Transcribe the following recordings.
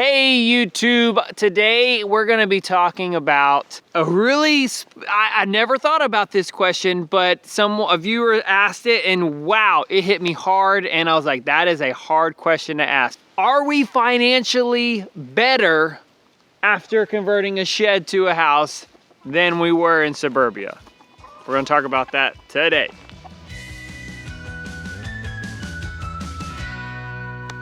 Hey YouTube, today we're gonna be talking about a really, I never thought about this question, but a viewer asked it and wow, it hit me hard and I was like, that is a hard question to ask. Are we financially better after converting a shed to a house than we were in suburbia? We're gonna talk about that today.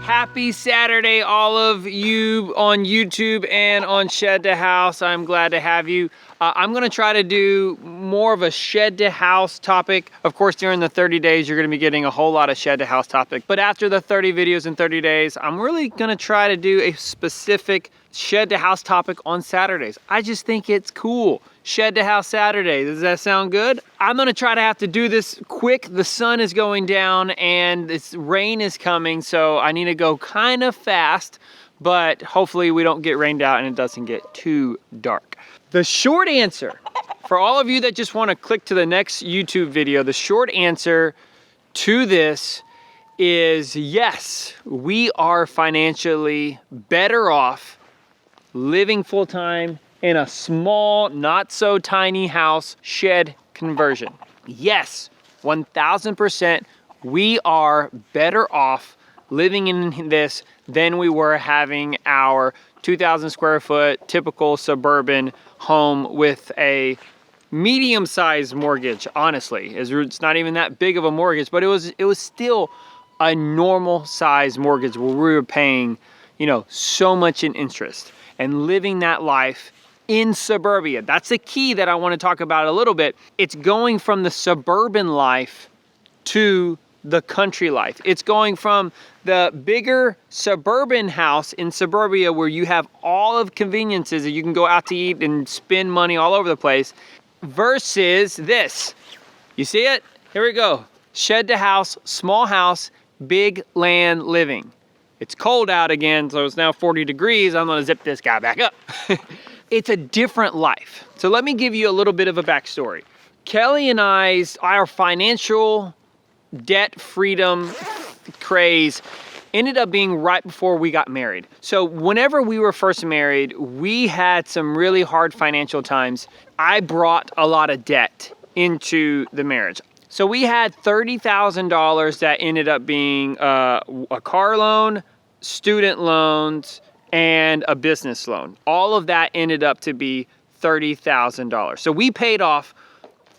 Happy Saturday, all of you on YouTube and on Shed to House. I'm glad to have you. I'm gonna try to do more of a shed to house topic. Of course, during the 30 days, you're gonna be getting a whole lot of shed to house topic. But after the 30 videos in 30 days, I'm really gonna try to do a specific shed to house topic on Saturdays. I just think it's cool. Shed to house Saturday, does that sound good? I'm gonna try to have to do this quick. The sun is going down and this rain is coming, so I need to go kind of fast, but hopefully we don't get rained out and it doesn't get too dark. The short answer, for all of you that just wanna click to the next YouTube video, the short answer to this is yes, we are financially better off living full-time in a small, not so tiny house shed conversion. Yes, 1000%, we are better off living in this than we were having our 2,000 square foot typical suburban home with a medium-sized mortgage. Honestly, it's not even that big of a mortgage, but it was still a normal size mortgage where we were paying, so much in interest and living that life in suburbia. That's the key that I want to talk about a little bit. It's going from the suburban life to the country life. It's going from the bigger suburban house in suburbia where you have all of conveniences that you can go out to eat and spend money all over the place versus this. You see it? Here we go. Shed to house, small house, big land living. It's cold out again, so it's now 40 degrees. I'm gonna zip this guy back up. It's a different life. So let me give you a little bit of a backstory. Kelly and our financial debt freedom craze ended up being right before we got married. So whenever we were first married, we had some really hard financial times. I brought a lot of debt into the marriage. So we had $30,000 that ended up being a car loan, student loans, and a business loan. All of that ended up to be $30,000. So we paid off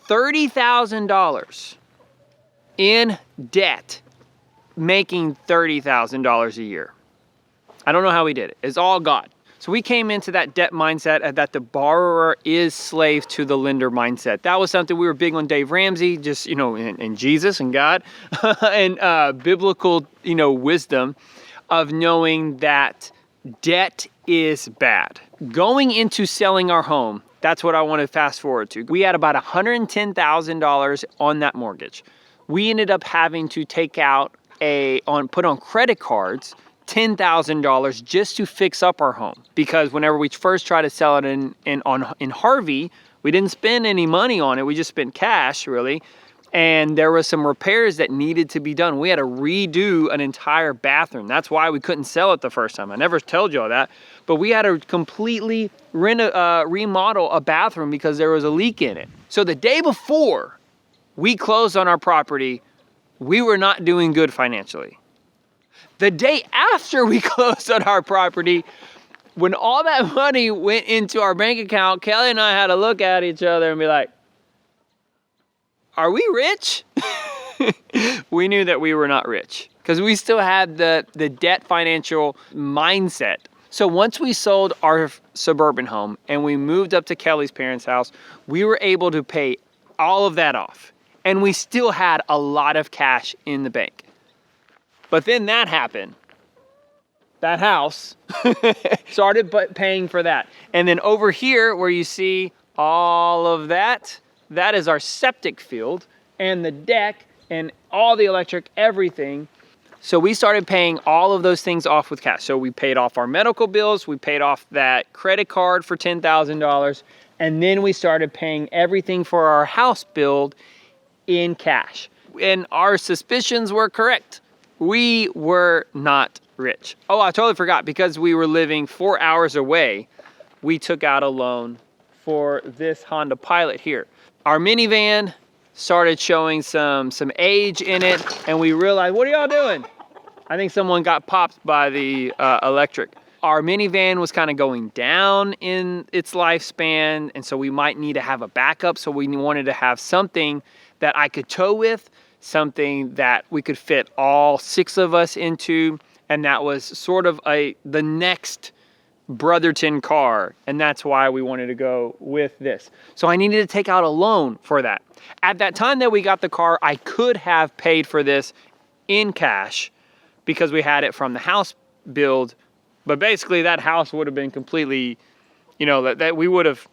$30,000 in debt, making $30,000 a year. I don't know how we did it. It's all God. So we came into that debt mindset that the borrower is slave to the lender mindset. That was something we were big on Dave Ramsey, just, and Jesus and God, and biblical, wisdom of knowing that debt is bad. Going into selling our home, that's what I want to fast forward to. We had about $110,000 on that mortgage. We ended up having to take out put on credit cards, $10,000 just to fix up our home. Because whenever we first tried to sell it in Harvey, we didn't spend any money on it. We just spent cash, really. And there was some repairs that needed to be done. We had to redo an entire bathroom. That's why we couldn't sell it the first time. I never told you all that, but we had to completely remodel a bathroom because there was a leak in it. So the day before we closed on our property, we were not doing good financially. The day after we closed on our property, when all that money went into our bank account, Kelly and I had to look at each other and be like, are we rich? We knew that we were not rich because we still had the debt financial mindset. So once we sold our suburban home and we moved up to Kelly's parents' house, we were able to pay all of that off. And we still had a lot of cash in the bank. But then that happened. That house started paying for that. And then over here where you see all of that, that is our septic field and the deck and all the electric, everything. So we started paying all of those things off with cash. So we paid off our medical bills, we paid off that credit card for $10,000, and then we started paying everything for our house build in cash. And our suspicions were correct. We were not rich. Oh, I totally forgot, because we were living 4 hours away, we took out a loan for this Honda Pilot here. Our minivan started showing some age in it, and we realized, what are y'all doing? I think someone got popped by the electric. Our minivan was kind of going down in its lifespan, and so we might need to have a backup. So we wanted to have something that I could tow with, something that we could fit all 6 of us into, and that was sort of the next Brotherton car, and that's why we wanted to go with this. So I needed to take out a loan for that. At that time that we got the car, I could have paid for this in cash because we had it from the house build, but basically that house would have been completely, you know, that we would have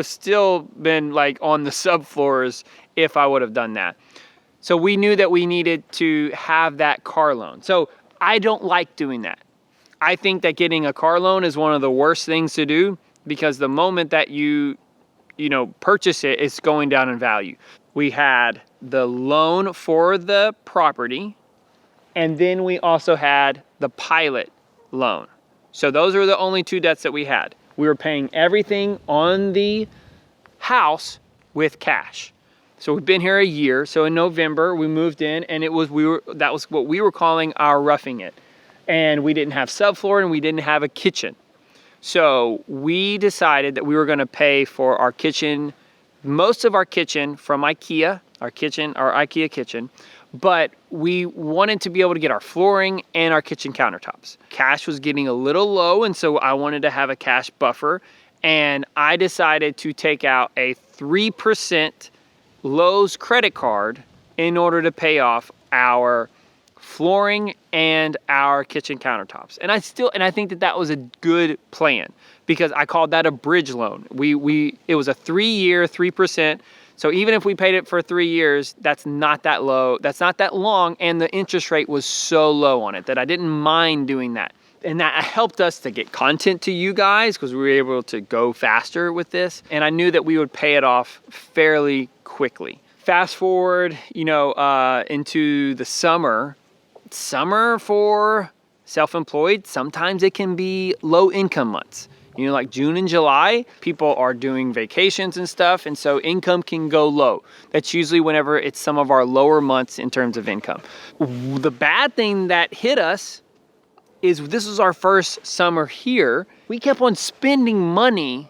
still been like on the subfloors if I would have done that. So we knew that we needed to have that car loan. So I don't like doing that. I think that getting a car loan is one of the worst things to do, because the moment that you purchase it, it's going down in value. We had the loan for the property, and then we also had the Pilot loan. So those are the only 2 debts that we had. We were paying everything on the house with cash. So we've been here a year. So in November we moved in, and that was what we were calling our roughing it. And we didn't have subfloor, and we didn't have a kitchen. So we decided that we were gonna pay for our kitchen, most of our kitchen from IKEA, our IKEA kitchen, but we wanted to be able to get our flooring and our kitchen countertops. Cash was getting a little low, and so I wanted to have a cash buffer, and I decided to take out a 3% Lowe's credit card in order to pay off our flooring and our kitchen countertops. And I think that was a good plan, because I called that a bridge loan. It was a 3-year, 3%. So even if we paid it for 3 years, that's not that low, that's not that long, and the interest rate was so low on it that I didn't mind doing that. And that helped us to get content to you guys, because we were able to go faster with this. And I knew that we would pay it off fairly quickly. Fast forward, into the summer for self-employed, sometimes it can be low income months. Like June and July, people are doing vacations and stuff, and so income can go low. That's usually whenever it's some of our lower months in terms of income. The bad thing that hit us is this was our first summer here. We kept on spending money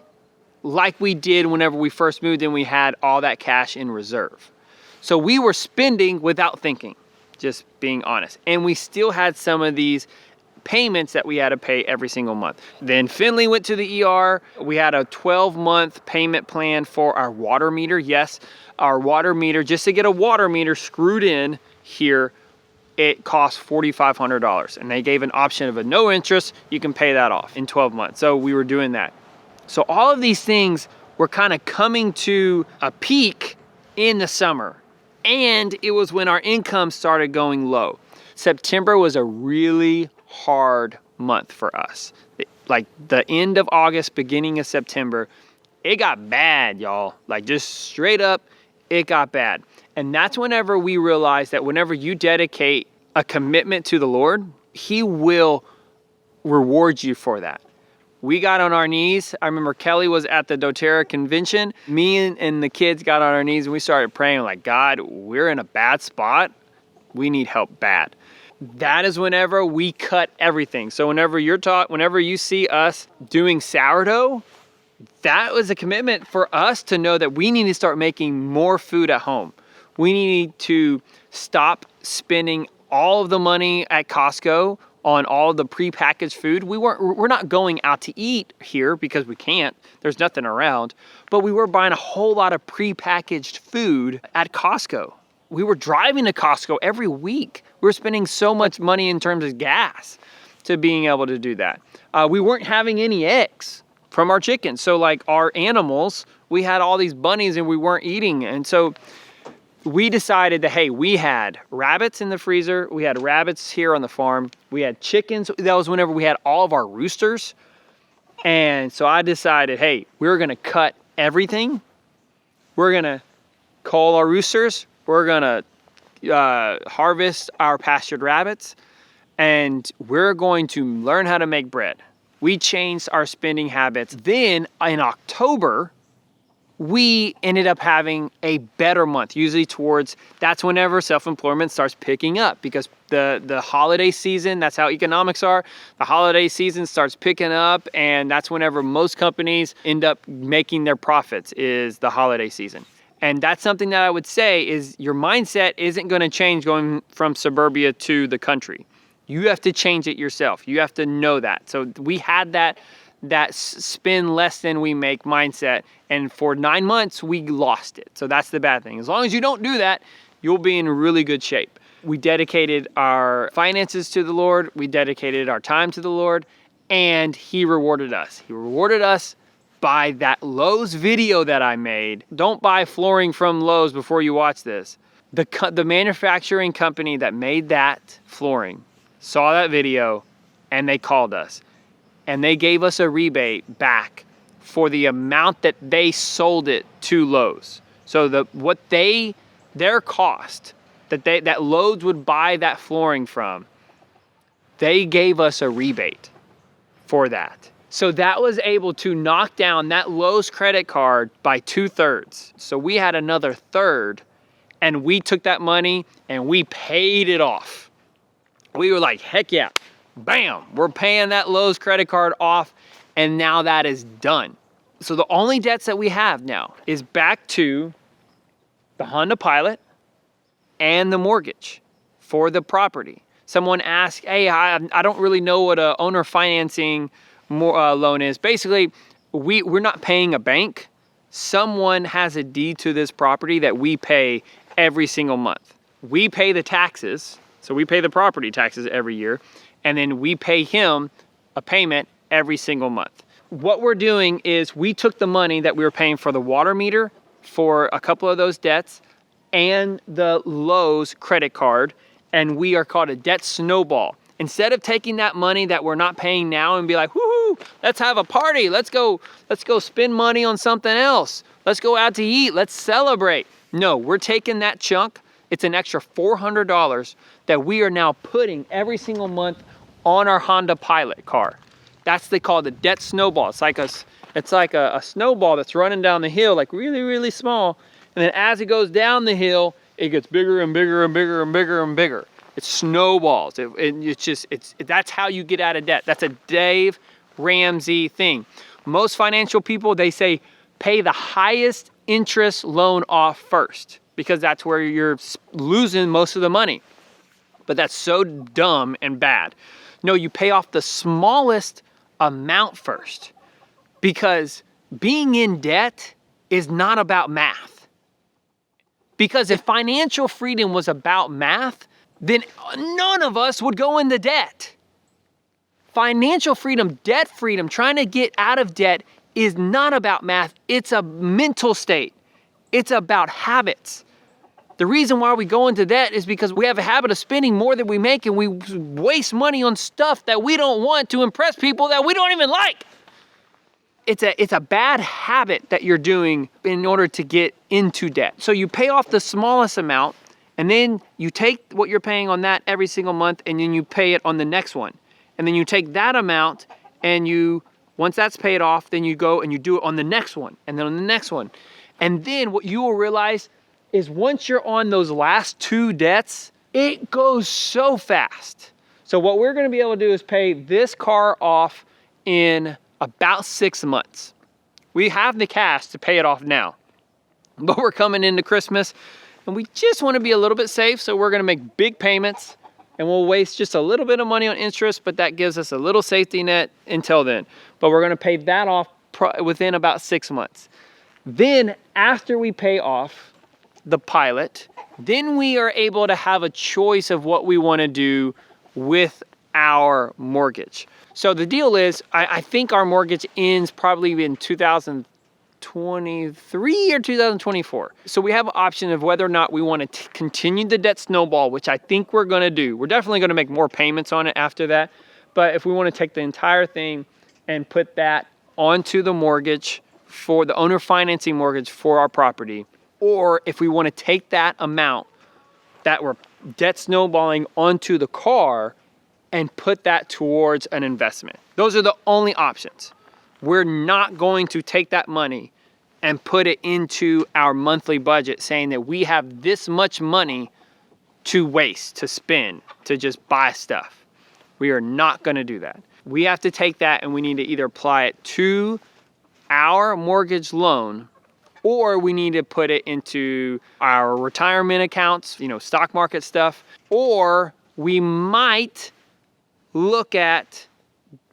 like we did whenever we first moved in. We had all that cash in reserve. So we were spending without thinking, just being honest. And we still had some of these payments that we had to pay every single month. Then Finley went to the ER. We had a 12-month payment plan for our water meter. Yes, our water meter, just to get a water meter screwed in here, it cost $4,500. And they gave an option of a no interest. You can pay that off in 12 months. So we were doing that. So all of these things were kind of coming to a peak in the summer. And it was when our income started going low. September was a really hard month for us. Like the end of August, beginning of September, it got bad, y'all. Like just straight up, it got bad. And that's whenever we realized that whenever you dedicate a commitment to the Lord, He will reward you for that. We got on our knees. I remember Kelly was at the doTERRA convention. Me and the kids got on our knees, and we started praying like, God, we're in a bad spot. We need help bad. That is whenever we cut everything. So whenever you see us doing sourdough, that was a commitment for us to know that we need to start making more food at home. We need to stop spending all of the money at Costco on all the prepackaged food. We're not going out to eat here because we can't. There's nothing around. But we were buying a whole lot of prepackaged food at Costco. We were driving to Costco every week. We were spending so much money in terms of gas to being able to do that. We weren't having any eggs from our chickens. So like our animals, we had all these bunnies and we weren't eating. And so we decided that, hey, we had rabbits in the freezer. We had rabbits here on the farm. We had chickens. That was whenever we had all of our roosters. And so I decided, hey, we're gonna cut everything. We're gonna cull our roosters. We're gonna harvest our pastured rabbits. and we're going to learn how to make bread. We changed our spending habits. Then in October, we ended up having a better month. Usually that's whenever self-employment starts picking up, because the holiday season, that's how economics are. The holiday season starts picking up, and that's whenever most companies end up making their profits, is the holiday season. And that's something that I would say is your mindset isn't going to change going from suburbia to the country. You have to change it yourself. You have to know that. So we had that spend less than we make mindset, and for 9 months we lost it. So that's the bad thing. As long as you don't do that, you'll be in really good shape. We dedicated our finances to the Lord. We dedicated our time to the Lord, and He rewarded us. He rewarded us by that Lowe's video that I made. Don't buy flooring from Lowe's before you watch this. The manufacturing company that made that flooring saw that video, and they called us. And they gave us a rebate back for the amount that they sold it to Lowe's. So their cost that Lowe's would buy that flooring from, they gave us a rebate for that. So that was able to knock down that Lowe's credit card by 2/3. So we had another third, and we took that money and we paid it off. We were like, heck yeah. Bam, we're paying that Lowe's credit card off, and now that is done. So the only debts that we have now is back to the Honda Pilot and the mortgage for the property. Someone asked, hey, I don't really know what a owner financing loan is. Basically, we're not paying a bank. Someone has a deed to this property that we pay every single month. We pay the taxes, so we pay the property taxes every year, and then we pay him a payment every single month. What we're doing is we took the money that we were paying for the water meter, for a couple of those debts, and the Lowe's credit card, and we are called a debt snowball. Instead of taking that money that we're not paying now and be like, woohoo, let's have a party, let's go spend money on something else, let's go out to eat, let's celebrate. No, we're taking that chunk. It's an extra $400 that we are now putting every single month on our Honda Pilot car. They call the debt snowball. It's like a snowball that's running down the hill, like really, really small. And then as it goes down the hill, it gets bigger and bigger and bigger and bigger and bigger. It snowballs. That's how you get out of debt. That's a Dave Ramsey thing. Most financial people, they say, pay the highest interest loan off first, because that's where you're losing most of the money. But that's so dumb and bad. No, you pay off the smallest amount first, because being in debt is not about math. Because if financial freedom was about math, then none of us would go into debt. Financial freedom, debt freedom, trying to get out of debt is not about math. It's a mental state. It's about habits. The reason why we go into debt is because we have a habit of spending more than we make, and we waste money on stuff that we don't want to impress people that we don't even like. It's a bad habit that you're doing in order to get into debt. So you pay off the smallest amount, and then you take what you're paying on that every single month, and then you pay it on the next one. And then you take that amount, and once that's paid off, then you go and you do it on the next one, and then on the next one. And then what you will realize is once you're on those last two debts, it goes so fast. So what we're gonna be able to do is pay this car off in about 6 months. We have the cash to pay it off now, but we're coming into Christmas and we just wanna be a little bit safe, so we're gonna make big payments and we'll waste just a little bit of money on interest, but that gives us a little safety net until then. But we're gonna pay that off within about 6 months. Then after we pay off the Pilot, then we are able to have a choice of what we wanna do with our mortgage. So the deal is, I think our mortgage ends probably in 2023 or 2024. So we have an option of whether or not we want to continue the debt snowball, which I think we're going to do. We're definitely going to make more payments on it after that. But if we want to take the entire thing and put that onto the mortgage for the owner financing mortgage for our property, or if we want to take that amount that we're debt snowballing onto the car and put that towards an investment. Those are the only options. We're not going to take that money and put it into our monthly budget saying that we have this much money to waste, to spend, to just buy stuff. We are not gonna do that. We have to take that and we need to either apply it to our mortgage loan, or we need to put it into our retirement accounts, stock market stuff, or we might look at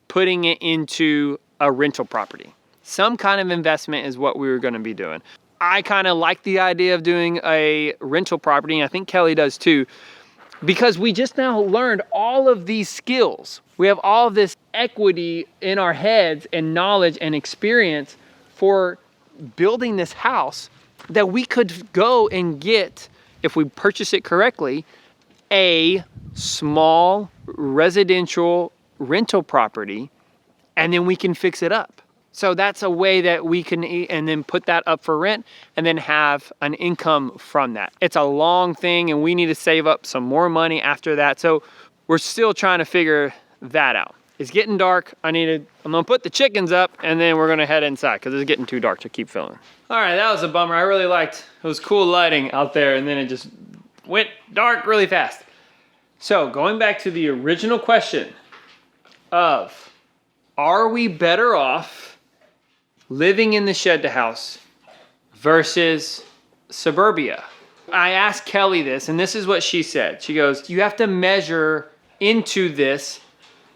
putting it into a rental property. Some kind of investment is what we were gonna be doing. I kind of like the idea of doing a rental property, and I think Kelly does too, because we just now learned all of these skills. We have all of this equity in our heads and knowledge and experience for building this house that we could go and get, if we purchase it correctly, a small residential rental property, and then we can fix it up. So that's a way that we can and then put that up for rent and then have an income from that. It's a long thing and we need to save up some more money after that. So we're still trying to figure that out. It's getting dark. I'm gonna put the chickens up and then we're gonna head inside because it's getting too dark to keep filming. All right, that was a bummer. I really liked, it was cool lighting out there and then it just went dark really fast. So going back to the original question of, are we better off living in the shed to house versus suburbia? I asked Kelly this, and this is what she said. She goes, you have to measure into this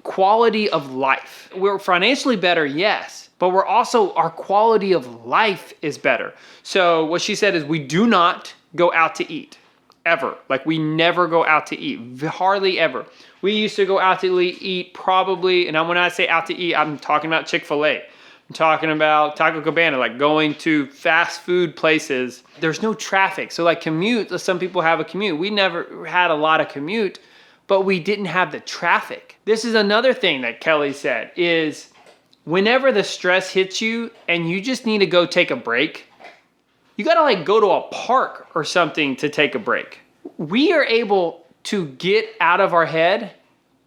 quality of life. We're financially better, yes, but we're also, our quality of life is better. So what she said is we do not go out to eat, ever. Like we never go out to eat, hardly ever. We used to go out to eat probably, and when I say out to eat, I'm talking about Chick-fil-A. I'm talking about Taco Cabana, like going to fast food places. There's no traffic. So like commute, some people have a commute. We never had a lot of commute, but we didn't have the traffic. This is another thing that Kelly said is whenever the stress hits you and you just need to go take a break, you gotta like go to a park or something to take a break. We are able to get out of our head.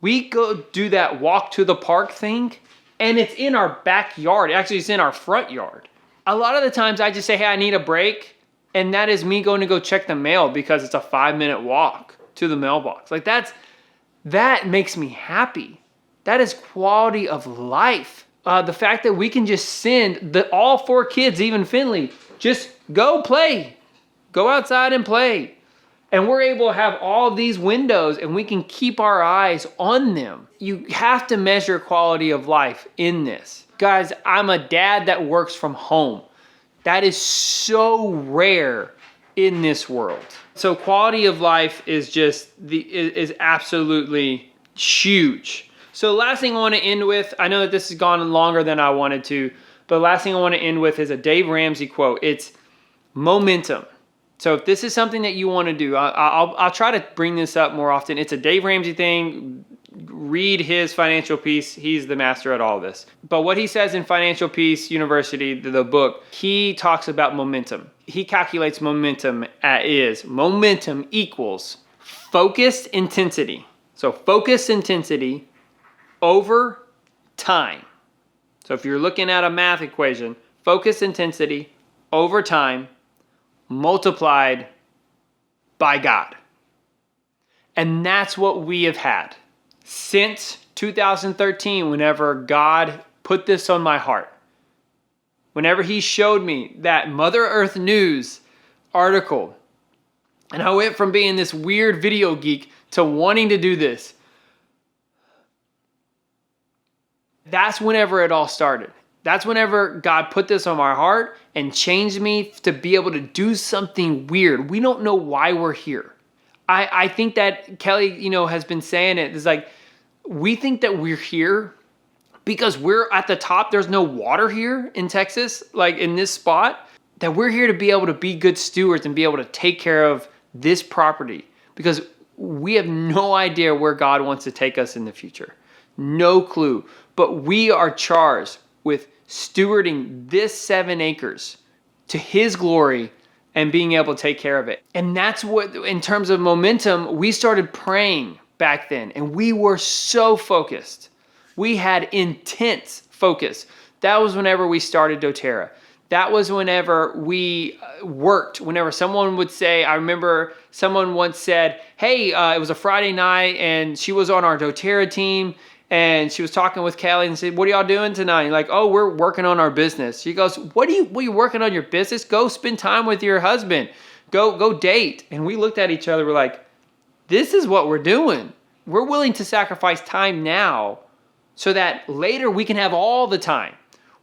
We go do that walk to the park thing and it's in our backyard. Actually, it's in our front yard. A lot of the times I just say, hey, I need a break. And that is me going to go check the mail because it's a 5-minute walk to the mailbox. Like that makes me happy. That is quality of life. The fact that we can just send all 4 kids, even Finley, just go play. Go outside and play. And we're able to have all of these windows and we can keep our eyes on them. You have to measure quality of life in this. Guys, I'm a dad that works from home. That is so rare in this world. So quality of life is just, is absolutely huge. So last thing I want to end with, I know that this has gone longer than I wanted to, but last thing I want to end with is a Dave Ramsey quote. It's momentum. So if this is something that you want to do, I'll try to bring this up more often. It's a Dave Ramsey thing. Read his financial piece. He's the master at all this. But what he says in Financial Peace University, the book, he talks about momentum. He calculates momentum momentum equals focused intensity. So focused intensity over time. So if you're looking at a math equation, focused intensity over time multiplied by God. And that's what we have had since 2013, whenever God put this on my heart. Whenever he showed me that Mother Earth News article, and I went from being this weird video geek to wanting to do this. That's whenever it all started. That's whenever God put this on my heart and changed me to be able to do something weird. We don't know why we're here. I think that Kelly, has been saying it. It's like, we think that we're here because we're at the top. There's no water here in Texas, like in this spot, that we're here to be able to be good stewards and be able to take care of this property because we have no idea where God wants to take us in the future. No clue. But we are charged with stewarding this 7 acres to his glory and being able to take care of it. And that's what, in terms of momentum, we started praying back then. And we were so focused. We had intense focus. That was whenever we started doTERRA. That was whenever we worked. Whenever someone would say, I remember someone once said, hey, it was a Friday night and she was on our doTERRA team and she was talking with Kelly and said, what are y'all doing tonight? And like, oh, we're working on our business. She goes, what are you working on your business? Go spend time with your husband. Go date. And we looked at each other, we're like, this is what we're doing. We're willing to sacrifice time now so that later we can have all the time.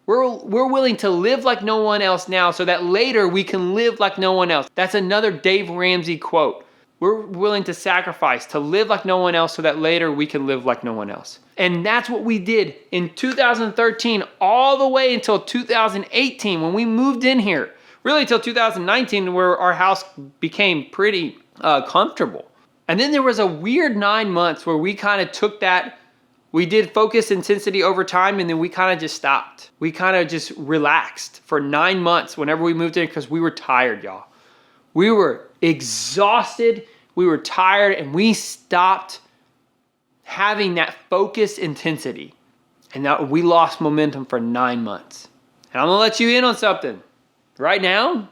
We're willing to live like no one else now so that later we can live like no one else. That's another Dave Ramsey quote. We're willing to sacrifice to live like no one else so that later we can live like no one else. And that's what we did in 2013 all the way until 2018 when we moved in here. Really until 2019 where our house became pretty comfortable. And then there was a weird 9 months where we kind of took that. We did focus intensity over time and then we kind of just stopped. We kind of just relaxed for 9 months whenever we moved in because we were tired, y'all. We were exhausted, we were tired, and we stopped having that focus intensity. And that we lost momentum for 9 months. And I'm gonna let you in on something. Right now,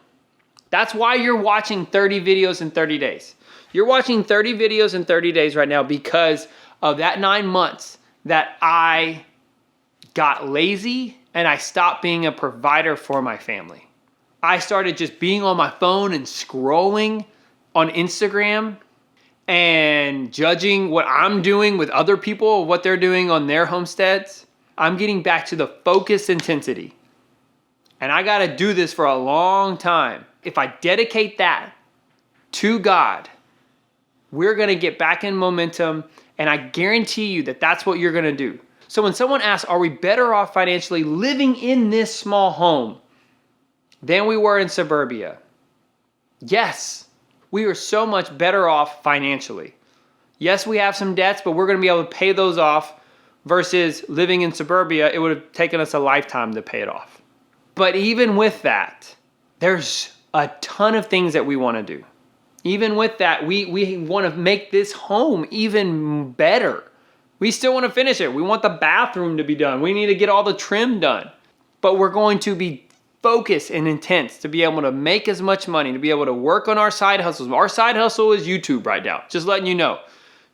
that's why you're watching 30 videos in 30 days. You're watching 30 videos in 30 days right now because of that 9 months that I got lazy and I stopped being a provider for my family. I started just being on my phone and scrolling on Instagram and judging what I'm doing with other people, what they're doing on their homesteads. I'm getting back to the focus intensity. And I gotta do this for a long time. If I dedicate that to God, we're gonna get back in momentum, and I guarantee you that that's what you're gonna do. So when someone asks, are we better off financially living in this small home than we were in suburbia? Yes, we are so much better off financially. Yes, we have some debts, but we're gonna be able to pay those off versus living in suburbia, it would have taken us a lifetime to pay it off. But even with that, there's a ton of things that we wanna do. Even with that, we wanna make this home even better. We still wanna finish it. We want the bathroom to be done. We need to get all the trim done. But we're going to be focused and intense to be able to make as much money, to be able to work on our side hustles. Our side hustle is YouTube right now, just letting you know.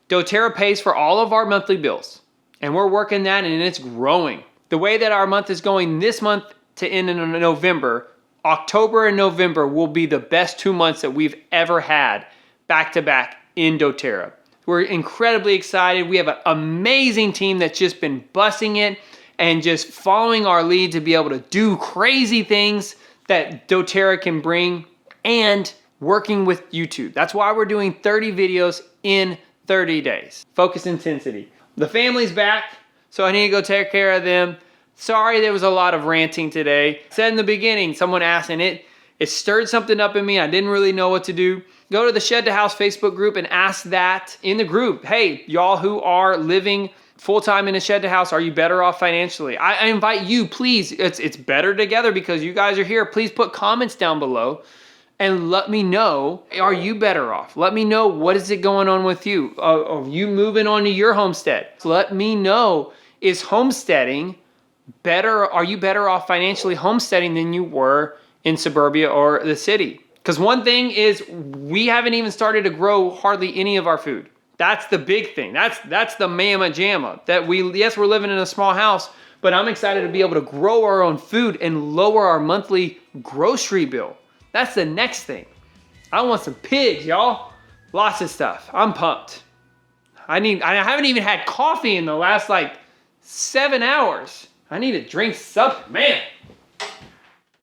doTERRA pays for all of our monthly bills, and we're working that, and it's growing. The way that our month is going this month to end in November, October and November will be the best 2 months that we've ever had back to back in doTERRA. We're incredibly excited. We have an amazing team that's just been busting it and just following our lead to be able to do crazy things that doTERRA can bring, and working with YouTube. That's why we're doing 30 videos in 30 days. Focus intensity. The family's back, so I need to go take care of them. Sorry there was a lot of ranting today. I said in the beginning, someone asked, and it stirred something up in me. I didn't really know what to do. Go to the Shed to House Facebook group and ask that in the group. Hey, y'all who are living full-time in a shed to house, are you better off financially? I invite you, please. It's better together because you guys are here. Please put comments down below and let me know, are you better off? Let me know, what is it going on with you? Are you moving on to your homestead? Let me know, is homesteading better? Are you better off financially homesteading than you were in suburbia or the city? Because one thing is, we haven't even started to grow hardly any of our food. That's the big thing. That's the mamma jamma. That yes, we're living in a small house, but I'm excited to be able to grow our own food and lower our monthly grocery bill. That's the next thing. I want some pigs, y'all. Lots of stuff. I'm pumped. I haven't even had coffee in the last 7 hours. I need to drink something, man.